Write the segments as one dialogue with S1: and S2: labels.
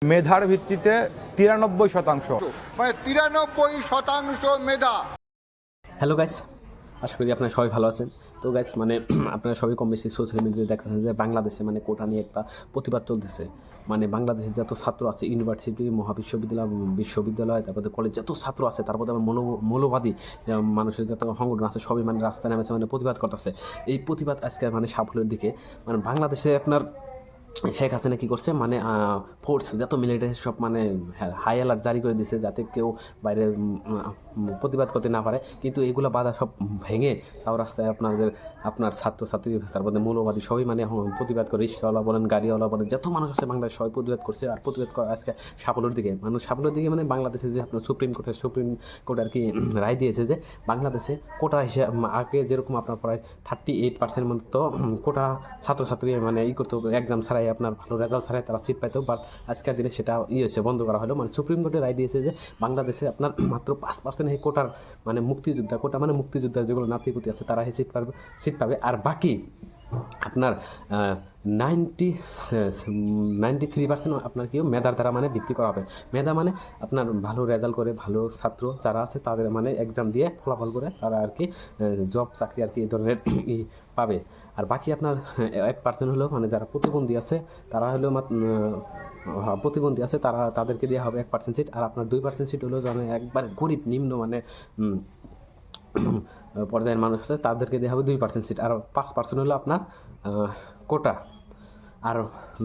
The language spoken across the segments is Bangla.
S1: মেধার ভিত্তিতে 93%,
S2: মানে 93% মেধা।
S3: হ্যালো গাইস, আশা করি আপনারা সবাই ভালো আছেন। তো গাইস আপনারা সবাই কম বেশি সোশ্যাল মিডিয়াতে দেখতেছেন যে বাংলাদেশে কোটা নিয়ে একটা প্রতিবাদ চলতেছে। বাংলাদেশের যত ছাত্র আছে, ইউনিভার্সিটি, মহাবিশ্ববিদ্যালয়, বিশ্ববিদ্যালয়, তারপরে কলেজ যত ছাত্র আছে, তারপরে মৌলবাদী মানুষের যত সংগঠন আছে সবই রাস্তায় নেমেছে, প্রতিবাদ করতেছে। এই প্রতিবাদ আজকে সাফল্যের দিকে। বাংলাদেশে আপনার শেখ হাসিনা কী করছে, ফোর্স যত মিলিটারি সব হাই অ্যালার্ট জারি করে দিয়েছে, যাতে কেউ বাইরে প্রতিবাদ করতে না পারে। কিন্তু এগুলো বাধা সব ভেঙে তাও রাস্তায় আপনার ছাত্রছাত্রী, তারপরে মৌলবাদী সবই প্রতিবাদ করে, রিক্সাওয়ালা বলেন, গাড়িওয়ালা বলেন, যত মানুষ আছে বাংলাদেশ সবাই প্রতিবাদ করছে। আর প্রতিবাদ করে আজকে সাফল্যের দিকে, সাফল্যের দিকে বাংলাদেশে যে আপনার সুপ্রিম কোর্ট আর কি রায় দিয়েছে যে বাংলাদেশে কোটা হিসেবে আগে যেরকম আপনার প্রায় 38% মতো কোটা ছাত্রছাত্রী করতে হবে, এক্সাম ছাড়াই আপনার ভালো রেজাল্ট ছাড়াই তারা সিট পাইতো। বাট আজকের দিনে সেটা হচ্ছে বন্ধ করা হলো। সুপ্রিম কোর্টে রায় দিয়েছে যে বাংলাদেশে আপনার মাত্র 5% এই কোটার মুক্তিযোদ্ধা, কোটা মুক্তিযোদ্ধা যেগুলো নাতিপুতি আছে তারা সিট পাবে। আর বাকি আপনার 93% আপনার কেউ মেধার দ্বারা ভিত্তি করা হবে। মেধা আপনার ভালো রেজাল্ট করে ভালো ছাত্র যারা আছে তাদের এক্সাম দিয়ে ফলাফল করে তারা আর কি জব চাকরি আর কি এই ধরনের পাবে। আর বাকি আপনার 1% হলো যারা প্রতিবন্ধী আছে তারা হলো তাদেরকে দেওয়া হবে 1% সিট। আর আপনার 2% সিট হলো একবারে গরিব নিম্ন পর্যায়ের মানুষ আছে তাদেরকে দেওয়া হবে 2% সিট। আর 5% হলো আপনার কোটা। আর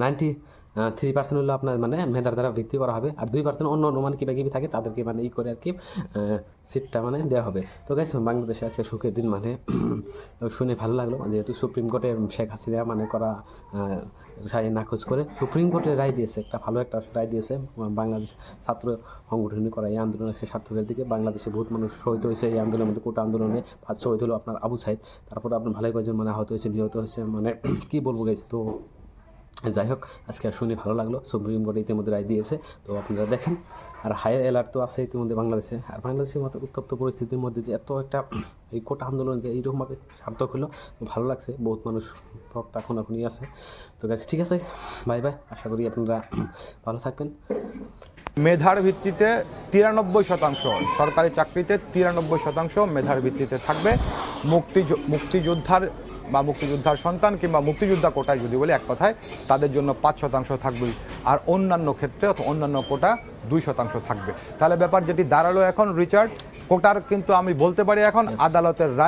S3: 93% হলো আপনার মেধার দ্বারা ভিত্তি করা হবে। আর 2% অন্য কিবা থাকে তাদেরকে করে আর কি সিটটা দেওয়া হবে। তো গাইস, বাংলাদেশে আজকে সুখের দিন শুনে ভালো লাগলো, যেহেতু সুপ্রিম কোর্টে শেখ হাসিনা করা রায় নাকচ করে সুপ্রিম কোর্টে রায় দিয়েছে, ভালো একটা রায় দিয়েছে। বাংলাদেশ ছাত্র সংগঠন করা এই আন্দোলন আছে সার্থকের দিকে। বাংলাদেশে বহুত মানুষ শহীদ হয়েছে এই আন্দোলনের মধ্যে। কোটা আন্দোলনে ফার্স্ট শহীদ হলো আপনার আবু সাইদ, তারপরে আপনার ভালোই কয়েকজন আহত হয়েছে, নিহত হয়েছে, কি বলবো গাইস। তো যাই হোক, আজকে শুনে ভালো লাগলো। সুপ্রিম কোর্টে ইতিমধ্যে রায় দিয়েছে, তো আপনারা দেখেন। আর হাই অ্যালার্ট তো আছে ইতিমধ্যে বাংলাদেশে। আর বাংলাদেশের মতো উত্তপ্ত পরিস্থিতির মধ্যে যে এত একটা এই কোটা আন্দোলন যে এইরকমভাবে সার্থক হলো, তো ভালো লাগছে। বহুত মানুষ রক্ত এখনই আছে। তো গাইস, ঠিক আছে, বাই বাই। আশা করি আপনারা ভালো থাকবেন।
S1: মেধার ভিত্তিতে 93%, সরকারি চাকরিতে 93% মেধার ভিত্তিতে থাকবে। মুক্তিযোদ্ধার বা মুক্তিযোদ্ধার সন্তান কিংবা মুক্তিযোদ্ধা কোটায় যদি বলি এক কথায়, তাদের জন্য 5% থাকবেই। আর অন্যান্য ক্ষেত্রে অন্যান্য কোটা 2% থাকবে। তাহলে ব্যাপার যেটি দাঁড়ালো এখন রিচার্ড, কোটার কিন্তু আমি বলতে পারি এখন আদালতের রায়